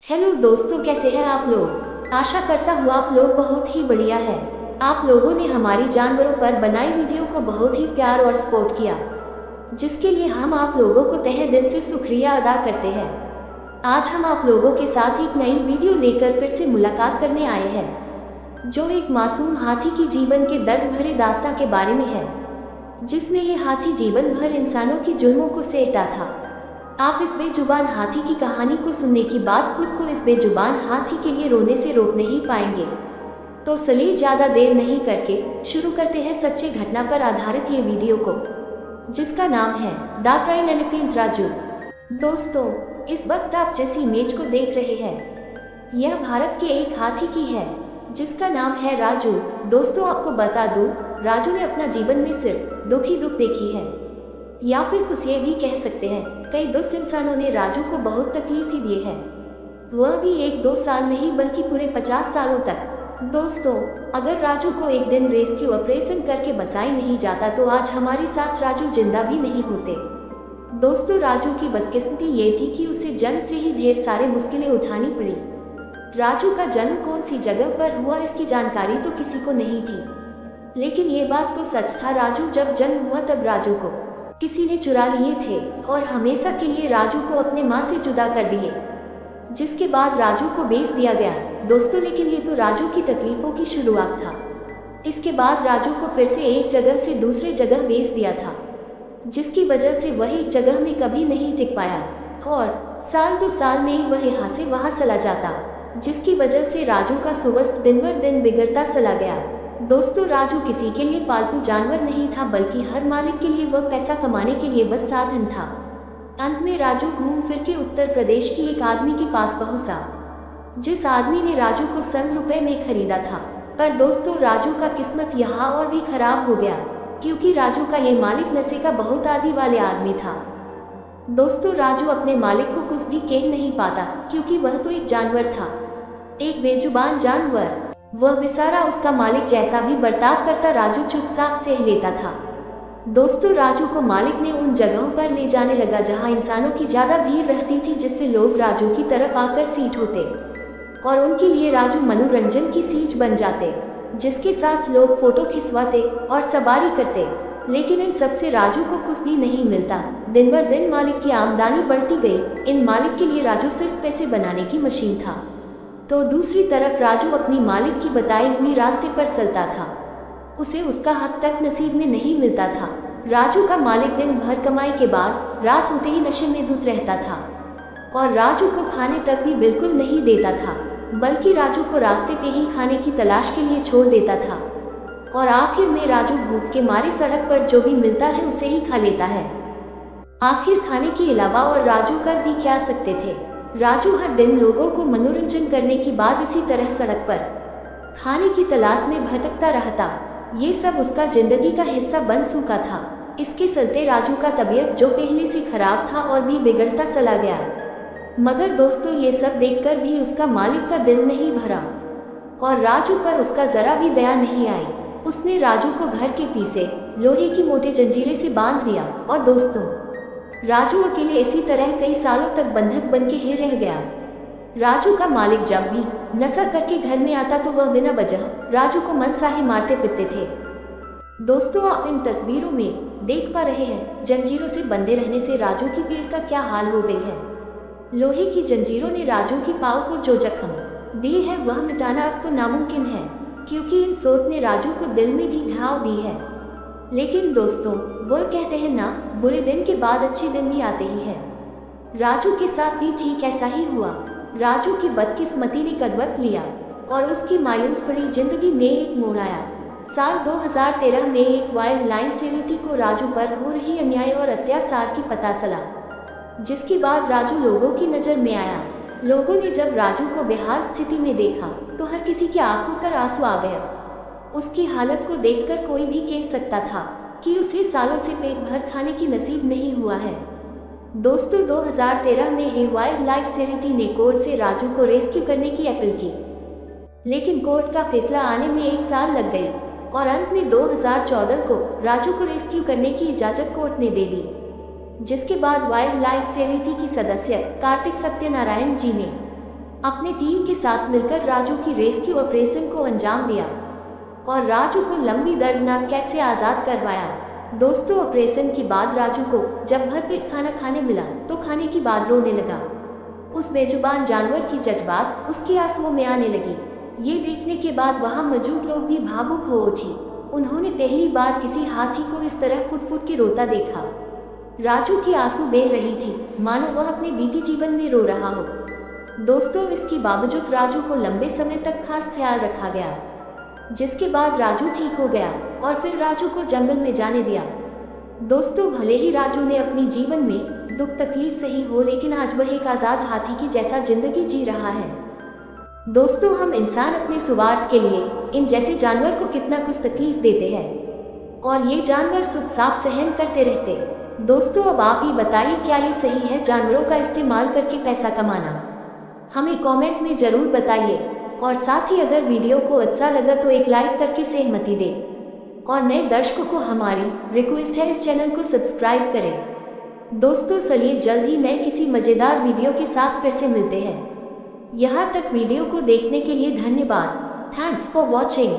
Hello दोस्तों, कैसे हैं आप लोग। आशा करता हूँ आप लोग बहुत ही बढ़िया है। आप लोगों ने हमारी जानवरों पर बनाई वीडियो को बहुत ही प्यार और सपोर्ट किया, जिसके लिए हम आप लोगों को तहे दिल से शुक्रिया अदा करते हैं। आज हम आप लोगों के साथ एक नई वीडियो लेकर फिर से मुलाकात करने आए हैं, जो एक मासूम हाथी की जीवन के दर्द भरे दास्तां के बारे में है, जिसने ये हाथी जीवन भर इंसानों की जुल्मों को सहेटा था। आप इस बेजुबान हाथी की कहानी को सुनने के बाद खुद को इस बेजुबान हाथी के लिए रोने से रोक नहीं पाएंगे। तो चलिए ज़्यादा देर नहीं करके शुरू करते हैं सच्ची घटना पर आधारित ये वीडियो को, जिसका नाम है द क्राइंग एलिफेंट राजू। दोस्तों, इस वक्त आप जिस इमेज को देख रहे हैं, यह भारत के एक हाथी की है, जिसका नाम है राजू। दोस्तों, आपको बता दूं, राजू ने अपना जीवन में सिर्फ दुख ही दुख देखी है, या फिर कुछ ये भी कह सकते हैं कई दुष्ट इंसानों ने राजू को बहुत तकलीफ ही दी है। वह भी 1-2 साल नहीं बल्कि पूरे 50 सालों तक। दोस्तों, अगर राजू को एक दिन रेस्क्यू ऑपरेशन करके बचाई नहीं जाता तो आज हमारे साथ राजू जिंदा भी नहीं होते। दोस्तों, राजू की बदकिस्मती ये थी कि उसे जन्म से ही ढेर सारे मुश्किलें उठानी पड़ी। राजू का जन्म कौन सी जगह पर हुआ इसकी जानकारी तो किसी को नहीं थी, लेकिन ये बात तो सच था, राजू जब जन्म हुआ तब राजू को किसी ने चुरा लिए थे और हमेशा के लिए राजू को अपने माँ से जुदा कर दिए, जिसके बाद राजू को बेच दिया गया। दोस्तों, लेकिन ये तो राजू की तकलीफों की शुरुआत था। इसके बाद राजू को फिर से एक जगह से दूसरे जगह बेच दिया था, जिसकी वजह से वह एक जगह में कभी नहीं टिक पाया और साल 2 साल में ही वह यहाँ से वहाँ चला जाता, जिसकी वजह से राजू का स्वास्थ्य दिन बर दिन बिगड़ता चला गया। दोस्तों, राजू किसी के लिए पालतू जानवर नहीं था, बल्कि हर मालिक के लिए वह पैसा कमाने के लिए बस साधन था। अंत में राजू घूम फिर के उत्तर प्रदेश की एक आदमी के पास पहुंचा, जिस आदमी ने राजू को 100 रुपए में खरीदा था। पर दोस्तों, राजू का किस्मत यहाँ और भी खराब हो गया, क्योंकि राजू का ये मालिक नशे का बहुत आदी वाले आदमी था। दोस्तों, राजू अपने मालिक को कुछ भी कह नहीं पाता, क्योंकि वह तो एक जानवर था, एक बेजुबान जानवर। वह बेचारा उसका मालिक जैसा भी बर्ताव करता राजू चुपचाप से लेता था। दोस्तों, राजू को मालिक ने उन जगहों पर ले जाने लगा जहां इंसानों की ज़्यादा भीड़ रहती थी, जिससे लोग राजू की तरफ आकर सीट होते और उनके लिए राजू मनोरंजन की चीज बन जाते, जिसके साथ लोग फोटो खिंचवाते और सवारी करते। लेकिन इन सब से राजू को कुछ भी नहीं मिलता। दिन बर दिन मालिक की आमदनी बढ़ती गई। इन मालिक के लिए राजू सिर्फ पैसे बनाने की मशीन था। तो दूसरी तरफ राजू अपनी मालिक की बताई हुई रास्ते पर चलता था, उसे उसका हक तक नसीब में नहीं मिलता था। राजू का मालिक दिन भर कमाई के बाद रात होते ही नशे में धुत रहता था और राजू को खाने तक भी बिल्कुल नहीं देता था, बल्कि राजू को रास्ते पे ही खाने की तलाश के लिए छोड़ देता था और आखिर में राजू भूख के मारे सड़क पर जो भी मिलता है उसे ही खा लेता है। आखिर खाने के अलावा और राजू कर भी क्या सकते थे। राजू हर दिन लोगों को मनोरंजन करने के बाद इसी तरह सड़क पर खाने की तलाश में भटकता रहता। ये सब उसका जिंदगी का हिस्सा बन चुका था। इसके चलते राजू का तबीयत जो पहले से खराब था और भी बिगड़ता चला गया। मगर दोस्तों, ये सब देखकर भी उसका मालिक का दिल नहीं भरा और राजू पर उसका जरा भी दया नहीं आई। उसने राजू को घर के पीछे लोहे की मोटे जंजीरें से बांध दिया और दोस्तों, राजू अकेले इसी तरह कई सालों तक बंधक बन के ही रह गया। राजू का मालिक जब भी नशा करके घर में आता तो वह बिना वजह राजू को मनचाहे मारते पीटते थे। दोस्तों, आप इन तस्वीरों में देख पा रहे हैं जंजीरों से बंधे रहने से राजू की पीठ का क्या हाल हो गई है। लोहे की जंजीरों ने राजू की पाँव को जो जख्म दिए है वह मिटाना अब तो नामुमकिन है, क्योंकि इन चोट ने राजू को दिल में भी घाव दी है। लेकिन दोस्तों, वह कहते हैं ना, बुरे दिन के बाद अच्छे दिन भी आते ही है। राजू के साथ भी ठीक ऐसा ही हुआ। राजू की बदकिस्मती ने कदवत लिया और उसकी मायूस पड़ी जिंदगी में एक मोड़ आया। साल 2013 में एक वाइल्ड लाइफ सेरेटी को राजू पर हो रही अन्याय और अत्याचार की पता चला, जिसके बाद राजू लोगों की नज़र में आया। लोगों ने जब राजू को बेहाल स्थिति में देखा तो हर किसी की आंखों पर आंसू आ गया। उसकी हालत को देखकर कोई भी कह सकता था कि उसे सालों से पेट भर खाने की नसीब नहीं हुआ है। दोस्तों, 2013 में ही वाइल्ड लाइफ सेरेटी ने कोर्ट से राजू को रेस्क्यू करने की अपील की, लेकिन कोर्ट का फैसला आने में 1 साल लग गई और अंत में 2014 को राजू को रेस्क्यू करने की इजाज़त कोर्ट ने दे दी, जिसके बाद वाइल्ड लाइफ सेरेटी की सदस्य कार्तिक सत्यनारायण जी ने अपने टीम के साथ मिलकर राजू की रेस्क्यू ऑपरेशन को अंजाम दिया और राजू को लंबी दर्दनाक कैद से आज़ाद करवाया। दोस्तों, ऑपरेशन के बाद राजू को जब भरपेट खाना खाने मिला तो खाने के बाद रोने लगा। उस बेजुबान जानवर की जज्बात उसके आंसुओं में आने लगी। ये देखने के बाद वहां मौजूद लोग भी भावुक हो उठे। उन्होंने पहली बार किसी हाथी को इस तरह फुट फुट के रोता देखा। राजू की आंसू बह रही थी, मानो वह अपने बीते जीवन में रो रहा हो। दोस्तों, इसके बावजूद राजू को लंबे समय तक खास ख्याल रखा गया, जिसके बाद राजू ठीक हो गया और फिर राजू को जंगल में जाने दिया। दोस्तों, भले ही राजू ने अपनी जीवन में दुख तकलीफ सही हो, लेकिन आज वह एक आज़ाद हाथी की जैसा जिंदगी जी रहा है। दोस्तों, हम इंसान अपने स्वार्थ के लिए इन जैसे जानवर को कितना कुछ तकलीफ देते हैं और ये जानवर सुख साफ सहन करते रहते। दोस्तों, अब आप ही बताइए, क्या ये सही है जानवरों का इस्तेमाल करके पैसा कमाना? हमें कमेंट में ज़रूर बताइए और साथ ही अगर वीडियो को अच्छा लगा तो एक लाइक करके सहमति दें और नए दर्शकों को हमारी रिक्वेस्ट है इस चैनल को सब्सक्राइब करें। दोस्तों, चलिए जल्द ही नए किसी मज़ेदार वीडियो के साथ फिर से मिलते हैं। यहाँ तक वीडियो को देखने के लिए धन्यवाद। Thanks for watching.